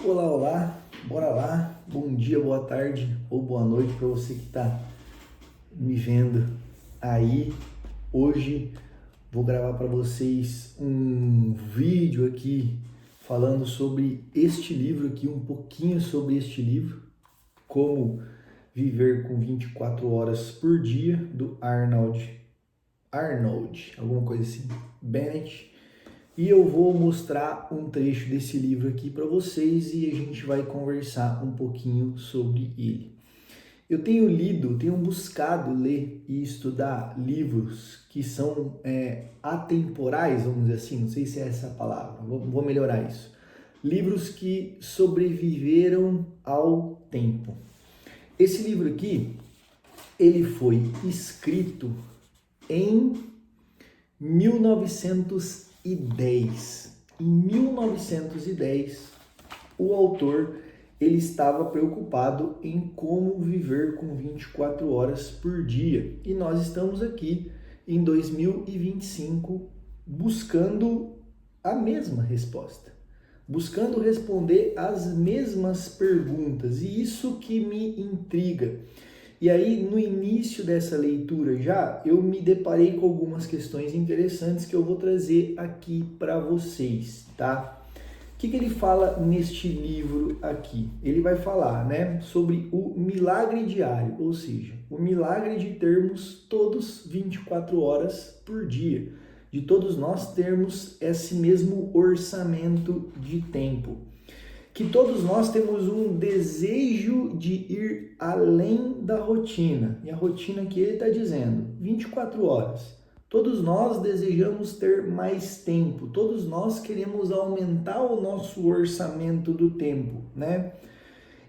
Olá, olá, bora lá, bom dia, boa tarde ou boa noite para você que está me vendo aí. Hoje vou gravar para vocês um vídeo aqui falando sobre este livro aqui, um pouquinho sobre este livro, Como Viver com 24 Horas por Dia, do Arnold, alguma coisa assim, Bennett. E eu vou mostrar um trecho desse livro aqui para vocês e a gente vai conversar um pouquinho sobre ele. Eu tenho buscado ler e estudar livros que são atemporais, vamos dizer assim, não sei se é essa a palavra, vou melhorar isso. Livros que sobreviveram ao tempo. Esse livro aqui, ele foi escrito em 1910. Em 1910, o autor ele estava preocupado em como viver com 24 horas por dia. E nós estamos aqui em 2025 buscando a mesma resposta, buscando responder as mesmas perguntas. E isso que me intriga. E aí, no início dessa leitura eu me deparei com algumas questões interessantes que eu vou trazer aqui para vocês, tá? O que ele fala neste livro aqui? Ele vai falar, sobre o milagre diário, ou seja, o milagre de termos todos 24 horas por dia, de todos nós termos esse mesmo orçamento de tempo. Que todos nós temos um desejo de ir além da rotina. E a rotina que ele está dizendo, 24 horas. Todos nós desejamos ter mais tempo. Todos nós queremos aumentar o nosso orçamento do tempo, né?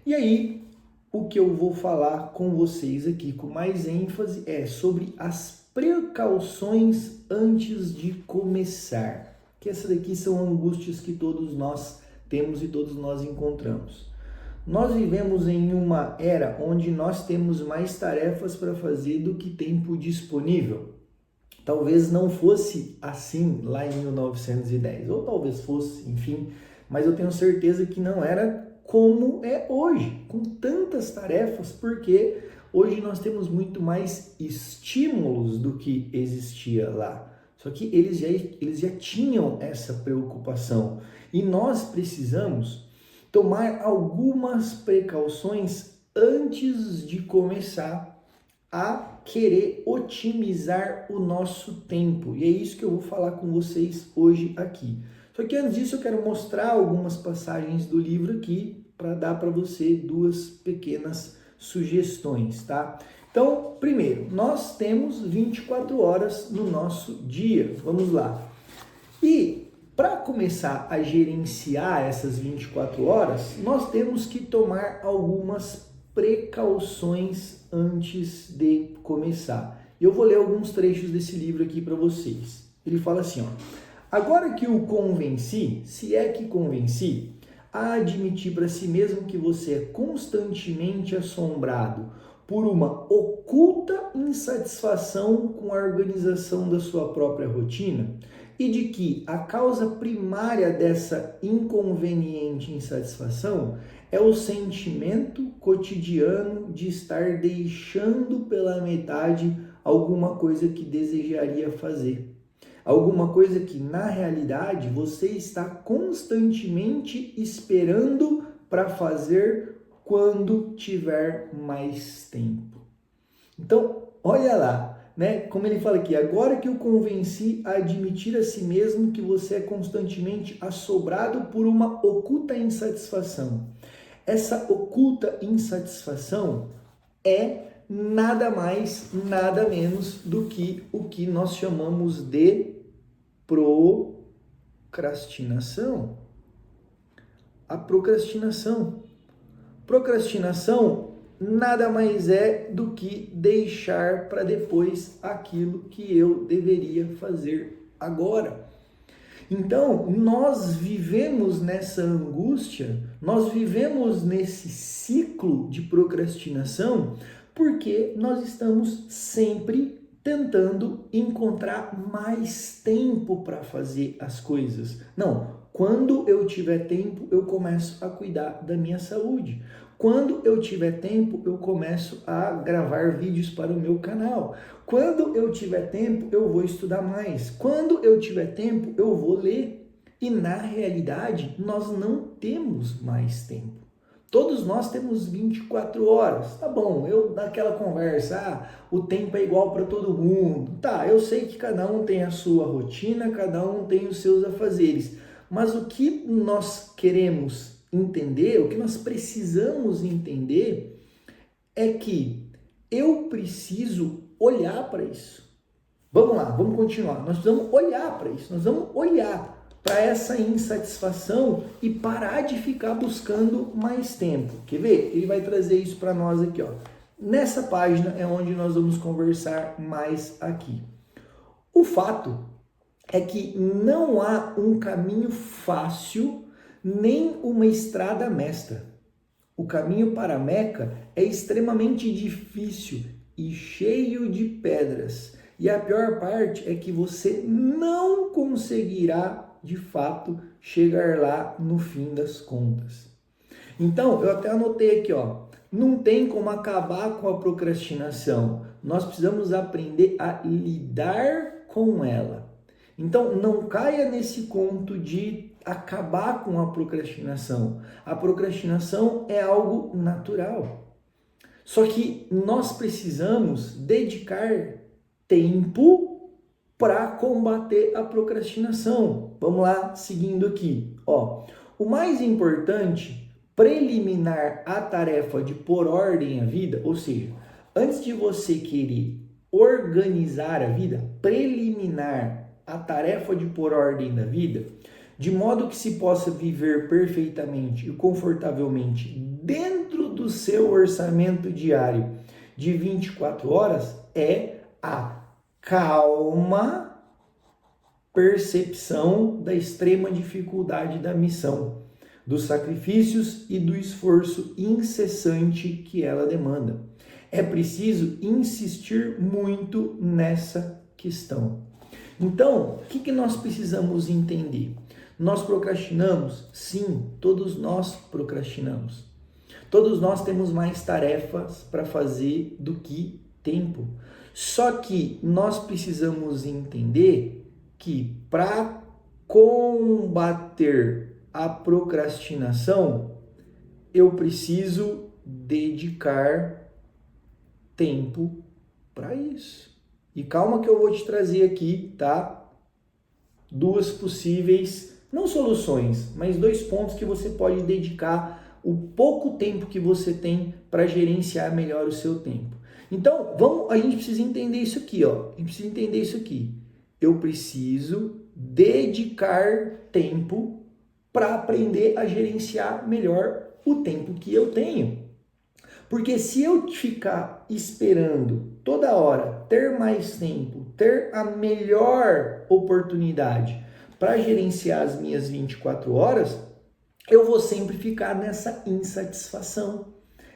E aí, o que eu vou falar com vocês aqui com mais ênfase é sobre as precauções antes de começar. Que essas daqui são angústias que todos nós temos e todos nós encontramos. Nós vivemos em uma era onde nós temos mais tarefas para fazer do que tempo disponível. Talvez não fosse assim lá em 1910, ou talvez fosse, enfim, mas eu tenho certeza que não era como é hoje, com tantas tarefas, porque hoje nós temos muito mais estímulos do que existia lá. Só que eles já tinham essa preocupação e nós precisamos tomar algumas precauções antes de começar a querer otimizar o nosso tempo. E é isso que eu vou falar com vocês hoje aqui. Só que antes disso eu quero mostrar algumas passagens do livro aqui para dar para você duas pequenas sugestões, tá? Então, primeiro, nós temos 24 horas no nosso dia. Vamos lá. E para começar a gerenciar essas 24 horas, nós temos que tomar algumas precauções antes de começar. Eu vou ler alguns trechos desse livro aqui para vocês. Ele fala assim, ó: agora que o convenci, se é que convenci, a admitir para si mesmo que você é constantemente assombrado por uma oculta insatisfação com a organização da sua própria rotina e de que a causa primária dessa inconveniente insatisfação é o sentimento cotidiano de estar deixando pela metade alguma coisa que desejaria fazer. Alguma coisa que, na realidade, você está constantemente esperando para fazer quando tiver mais tempo. Então, olha lá, como ele fala aqui, agora que eu convenci a admitir a si mesmo que você é constantemente assombrado por uma oculta insatisfação. Essa oculta insatisfação é nada mais, nada menos do que o que nós chamamos de procrastinação. A procrastinação. Procrastinação nada mais é do que deixar para depois aquilo que eu deveria fazer agora. Então, nós vivemos nessa angústia, nós vivemos nesse ciclo de procrastinação porque nós estamos sempre tentando encontrar mais tempo para fazer as coisas. Não, Quando eu tiver tempo, eu começo a cuidar da minha saúde. Quando eu tiver tempo, eu começo a gravar vídeos para o meu canal. Quando eu tiver tempo, eu vou estudar mais. Quando eu tiver tempo, eu vou ler. E na realidade, nós não temos mais tempo. Todos nós temos 24 horas. Tá bom, eu naquela conversa, o tempo é igual para todo mundo. Tá, eu sei que cada um tem a sua rotina, cada um tem os seus afazeres. Mas o que nós queremos entender, o que nós precisamos entender é que eu preciso olhar para isso. Vamos lá, vamos continuar. Nós precisamos olhar para isso, nós vamos olhar para essa insatisfação e parar de ficar buscando mais tempo. Quer ver? Ele vai trazer isso para nós aqui, ó. Nessa página é onde nós vamos conversar mais aqui. O fato é que não há um caminho fácil nem uma estrada mestra. O caminho para Meca é extremamente difícil e cheio de pedras. E a pior parte é que você não conseguirá, de fato, chegar lá no fim das contas. Então, eu até anotei aqui, ó, não tem como acabar com a procrastinação. Nós precisamos aprender a lidar com ela. Então, não caia nesse conto de acabar com a procrastinação. A procrastinação é algo natural. Só que nós precisamos dedicar tempo para combater a procrastinação. Vamos lá, seguindo aqui. Ó, o mais importante, preliminar à tarefa de pôr ordem à vida, ou seja, antes de você querer organizar a vida, preliminar à tarefa de pôr ordem na vida, de modo que se possa viver perfeitamente e confortavelmente dentro do seu orçamento diário de 24 horas, é a calma percepção da extrema dificuldade da missão, dos sacrifícios e do esforço incessante que ela demanda. É preciso insistir muito nessa questão. Então, o que nós precisamos entender? Nós procrastinamos? Sim, todos nós procrastinamos. Todos nós temos mais tarefas para fazer do que tempo. Só que nós precisamos entender que para combater a procrastinação, eu preciso dedicar tempo para isso. E calma que eu vou te trazer aqui, tá? Duas possíveis, não soluções, mas 2 pontos que você pode dedicar o pouco tempo que você tem para gerenciar melhor o seu tempo. Então, a gente precisa entender isso aqui, ó. A gente precisa entender isso aqui. Eu preciso dedicar tempo para aprender a gerenciar melhor o tempo que eu tenho. Porque se eu ficar esperando toda hora ter mais tempo, ter a melhor oportunidade para gerenciar as minhas 24 horas, eu vou sempre ficar nessa insatisfação.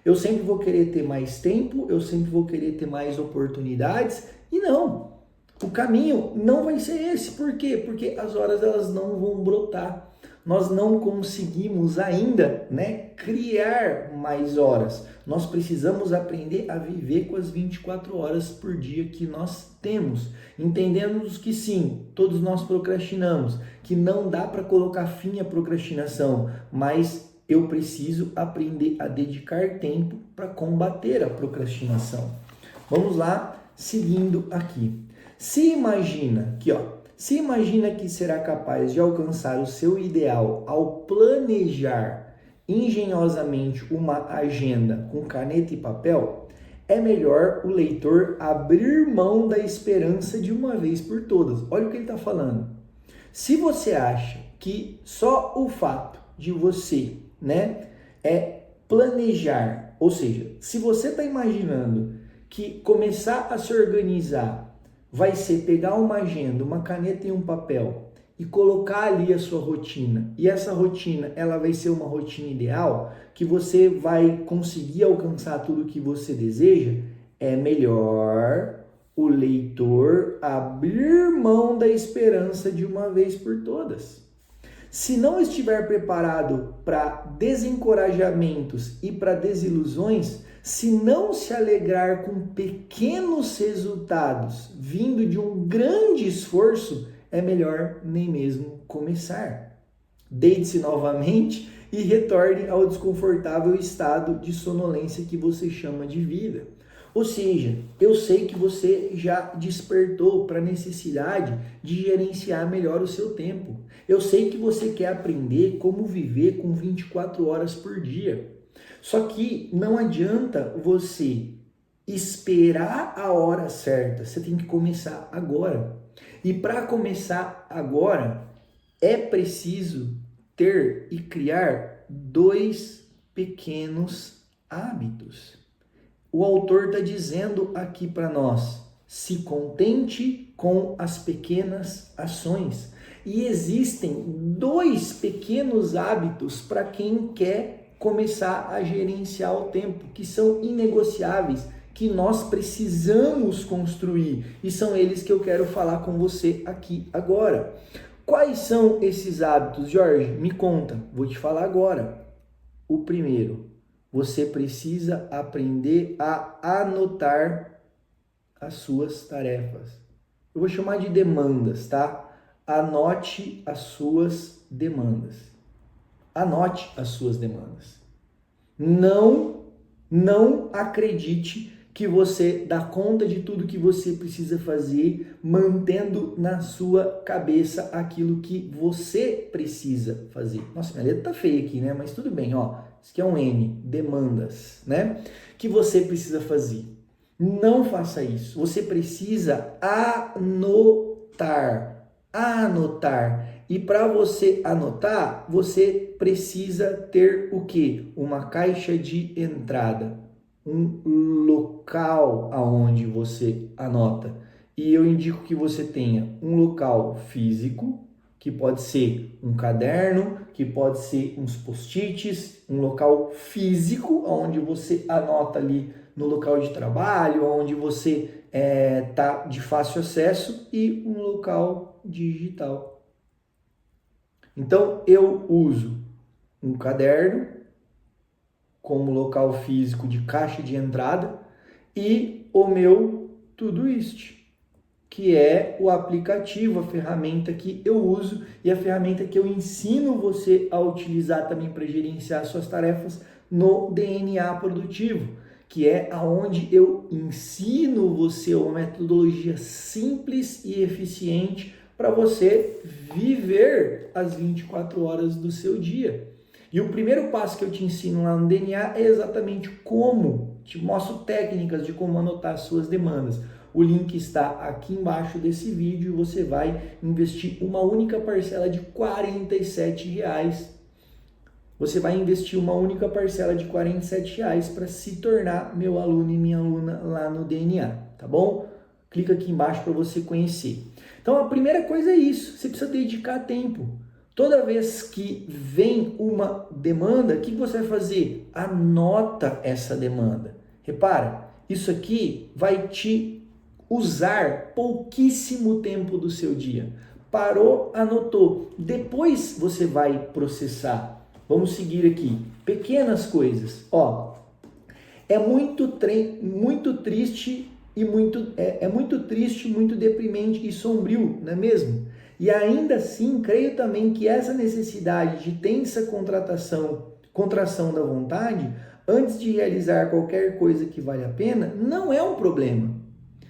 Eu sempre vou querer ter mais tempo, eu sempre vou querer ter mais oportunidades e não. O caminho não vai ser esse. Por quê? Porque as horas elas não vão brotar. Nós não conseguimos ainda, criar mais horas. Nós precisamos aprender a viver com as 24 horas por dia que nós temos. Entendemos que sim, todos nós procrastinamos, que não dá para colocar fim à procrastinação, mas eu preciso aprender a dedicar tempo para combater a procrastinação. Vamos lá, seguindo aqui. Se imagina que será capaz de alcançar o seu ideal ao planejar engenhosamente uma agenda com caneta e papel, é melhor o leitor abrir mão da esperança de uma vez por todas. Olha o que ele está falando. Se você acha que só o fato de você, planejar, ou seja, se você está imaginando que começar a se organizar vai ser pegar uma agenda, uma caneta e um papel e colocar ali a sua rotina. E essa rotina, ela vai ser uma rotina ideal, que você vai conseguir alcançar tudo o que você deseja. É melhor o leitor abrir mão da esperança de uma vez por todas. Se não estiver preparado para desencorajamentos e para desilusões, se não se alegrar com pequenos resultados vindo de um grande esforço, é melhor nem mesmo começar. Deite-se novamente e retorne ao desconfortável estado de sonolência que você chama de vida. Ou seja, eu sei que você já despertou para a necessidade de gerenciar melhor o seu tempo. Eu sei que você quer aprender como viver com 24 horas por dia. Só que não adianta você esperar a hora certa, você tem que começar agora. E para começar agora, é preciso ter e criar 2 pequenos hábitos. O autor está dizendo aqui para nós, se contente com as pequenas ações. E existem 2 pequenos hábitos para quem quer começar a gerenciar o tempo, que são inegociáveis, que nós precisamos construir. E são eles que eu quero falar com você aqui agora. Quais são esses hábitos, Jorge? Me conta, vou te falar agora. O primeiro, você precisa aprender a anotar as suas tarefas. Eu vou chamar de demandas, tá? Anote as suas demandas. Anote as suas demandas. Não acredite que você dá conta de tudo que você precisa fazer, mantendo na sua cabeça aquilo que você precisa fazer. Nossa, minha letra tá feia aqui, né? Mas tudo bem, ó. Isso aqui é um N, demandas, né? Que você precisa fazer. Não faça isso. Você precisa anotar. E para você anotar, você precisa ter o quê? Uma caixa de entrada, um local aonde você anota. E eu indico que você tenha um local físico, que pode ser um caderno, que pode ser uns post-its, um local físico onde você anota ali no local de trabalho, onde você tá de fácil acesso, e um local digital. Então eu uso um caderno como local físico de caixa de entrada e o meu Todoist, que é o aplicativo, a ferramenta que eu uso e a ferramenta que eu ensino você a utilizar também para gerenciar suas tarefas no DNA Produtivo, que é aonde eu ensino você uma metodologia simples e eficiente para você viver as 24 horas do seu dia. E o primeiro passo que eu te ensino lá no DNA é exatamente como, te mostro técnicas de como anotar as suas demandas. O link está aqui embaixo desse vídeo e você vai investir uma única parcela de R$ 47. Você vai investir uma única parcela de R$ 47 para se tornar meu aluno e minha aluna lá no DNA, tá bom? Clica aqui embaixo para você conhecer. Então a primeira coisa é isso, você precisa dedicar tempo. Toda vez que vem uma demanda, o que você vai fazer? Anota essa demanda. Repara, isso aqui vai te usar pouquíssimo tempo do seu dia. Parou, anotou. Depois você vai processar. Vamos seguir aqui. Pequenas coisas. Ó, é muito triste e muito deprimente e sombrio, não é mesmo? E ainda assim, creio também que essa necessidade de tensa contração da vontade, antes de realizar qualquer coisa que vale a pena, não é um problema.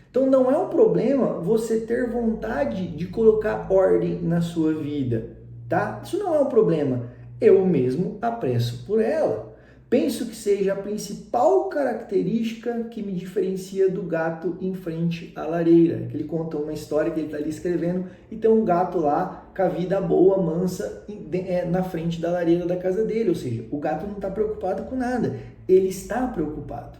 Então não é um problema você ter vontade de colocar ordem na sua vida, tá? Isso não é um problema. Eu mesmo apresso por ela. Penso que seja a principal característica que me diferencia do gato em frente à lareira. Ele conta uma história que ele está ali escrevendo e tem um gato lá com a vida boa, mansa, na frente da lareira da casa dele. Ou seja, o gato não está preocupado com nada. Ele está preocupado.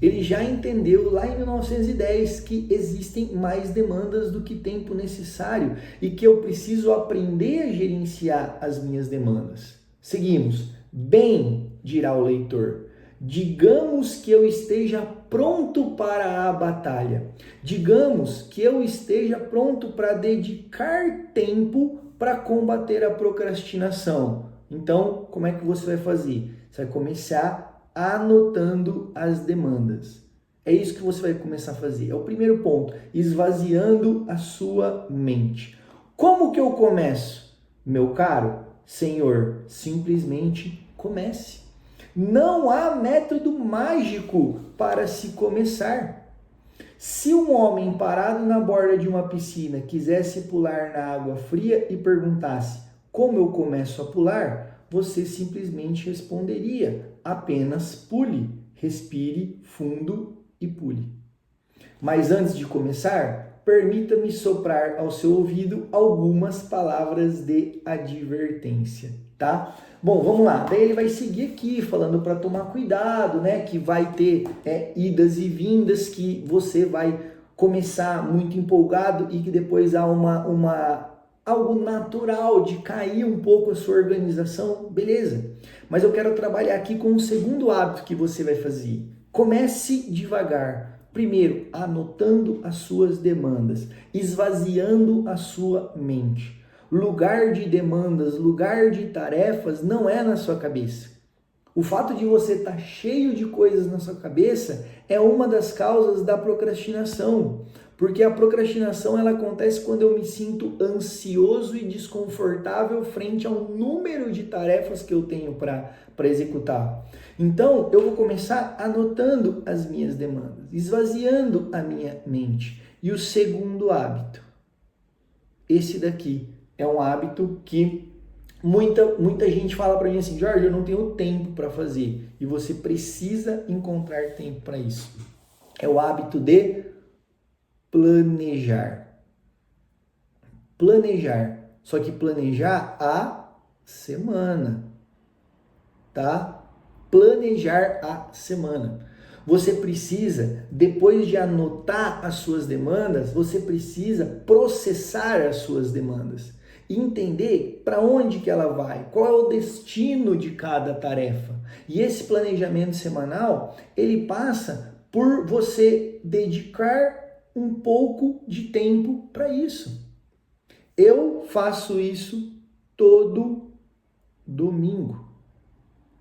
Ele já entendeu lá em 1910 que existem mais demandas do que tempo necessário e que eu preciso aprender a gerenciar as minhas demandas. Seguimos. Bem, dirá o leitor, digamos que eu esteja pronto para a batalha. Digamos que eu esteja pronto para dedicar tempo para combater a procrastinação. Então, como é que você vai fazer? Você vai começar anotando as demandas. É isso que você vai começar a fazer. É o primeiro ponto, esvaziando a sua mente. Como que eu começo? Meu caro senhor, simplesmente comece. Não há método mágico para se começar. Se um homem parado na borda de uma piscina quisesse pular na água fria e perguntasse como eu começo a pular, você simplesmente responderia: apenas pule, respire fundo e pule. Mas antes de começar, permita-me soprar ao seu ouvido algumas palavras de advertência, tá? Bom, vamos lá. Daí ele vai seguir aqui falando para tomar cuidado, né? Que vai ter idas e vindas, que você vai começar muito empolgado e que depois há algo natural de cair um pouco a sua organização, beleza? Mas eu quero trabalhar aqui com um segundo hábito que você vai fazer. Comece devagar. Primeiro, anotando as suas demandas, esvaziando a sua mente. Lugar de demandas, lugar de tarefas não é na sua cabeça. O fato de você estar cheio de coisas na sua cabeça é uma das causas da procrastinação. Porque a procrastinação ela acontece quando eu me sinto ansioso e desconfortável frente ao número de tarefas que eu tenho para executar. Então, eu vou começar anotando as minhas demandas, esvaziando a minha mente. E o segundo hábito, esse daqui, é um hábito que muita gente fala para mim assim: Jorge, eu não tenho tempo para fazer. E você precisa encontrar tempo para isso. É o hábito de planejar. Planejar. Só que planejar a semana, tá? Planejar a semana. Você precisa, depois de anotar as suas demandas, você precisa processar as suas demandas e entender para onde que ela vai, qual é o destino de cada tarefa. E esse planejamento semanal, ele passa por você dedicar um pouco de tempo para isso. Eu faço isso todo domingo.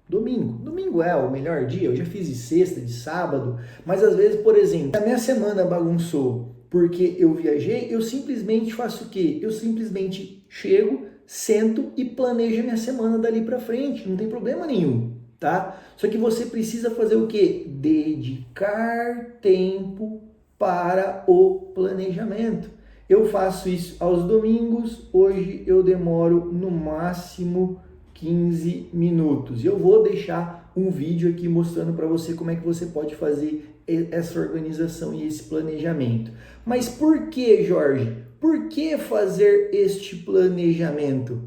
Domingo é o melhor dia, eu já fiz de sexta, de sábado, mas às vezes, por exemplo, a minha semana bagunçou porque eu viajei, eu simplesmente faço o quê? Eu simplesmente chego, sento e planejo a minha semana dali para frente, não tem problema nenhum, tá? Só que você precisa fazer o quê? Dedicar tempo para o planejamento. Eu faço isso aos domingos, hoje eu demoro no máximo 15 minutos. E eu vou deixar um vídeo aqui mostrando para você como é que você pode fazer essa organização e esse planejamento. Mas por que, Jorge? Por que fazer este planejamento?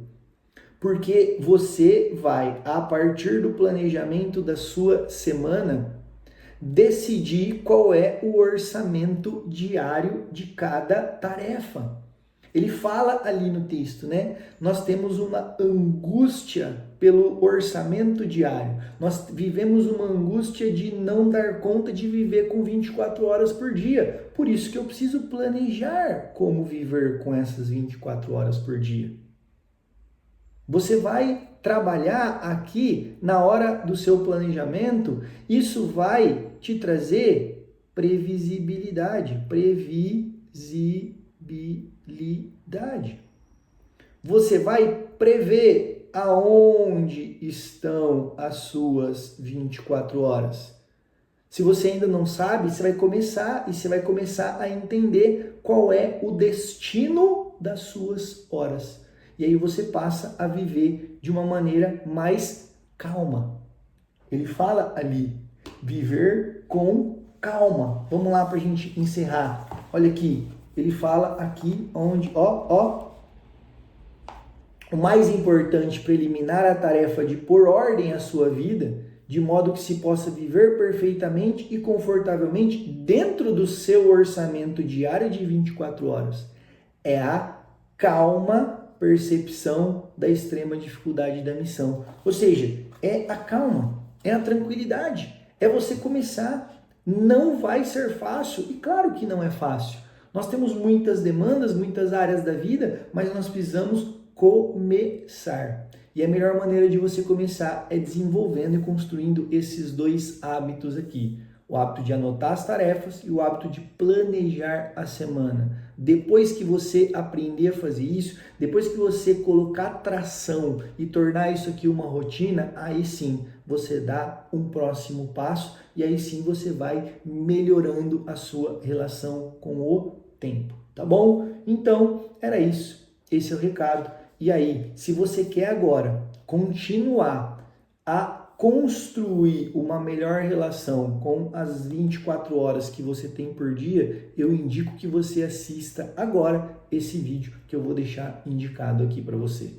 Porque você vai, a partir do planejamento da sua semana, decidir qual é o orçamento diário de cada tarefa. Ele fala ali no texto, né? Nós temos uma angústia pelo orçamento diário. Nós vivemos uma angústia de não dar conta de viver com 24 horas por dia. Por isso que eu preciso planejar como viver com essas 24 horas por dia. Você vai trabalhar aqui na hora do seu planejamento, isso vai te trazer previsibilidade. Você vai prever aonde estão as suas 24 horas. Se você ainda não sabe, você vai começar a entender qual é o destino das suas horas. E aí você passa a viver de uma maneira mais calma. Ele fala ali, viver com calma. Vamos lá para a gente encerrar. Olha aqui, ele fala aqui onde, o mais importante para eliminar a tarefa de pôr ordem à sua vida, de modo que se possa viver perfeitamente e confortavelmente dentro do seu orçamento diário de 24 horas, é a calma percepção da extrema dificuldade da missão. Ou seja, é a calma, é a tranquilidade, é você começar. Não vai ser fácil, e claro que não é fácil. Nós temos muitas demandas, muitas áreas da vida, mas nós precisamos começar. E a melhor maneira de você começar é desenvolvendo e construindo esses dois hábitos aqui. O hábito de anotar as tarefas e o hábito de planejar a semana. Depois que você aprender a fazer isso, depois que você colocar tração e tornar isso aqui uma rotina, aí sim você dá um próximo passo e aí sim você vai melhorando a sua relação com o tempo, tá bom? Então, era isso. Esse é o recado. E aí, se você quer agora continuar a construir uma melhor relação com as 24 horas que você tem por dia, eu indico que você assista agora esse vídeo que eu vou deixar indicado aqui para você.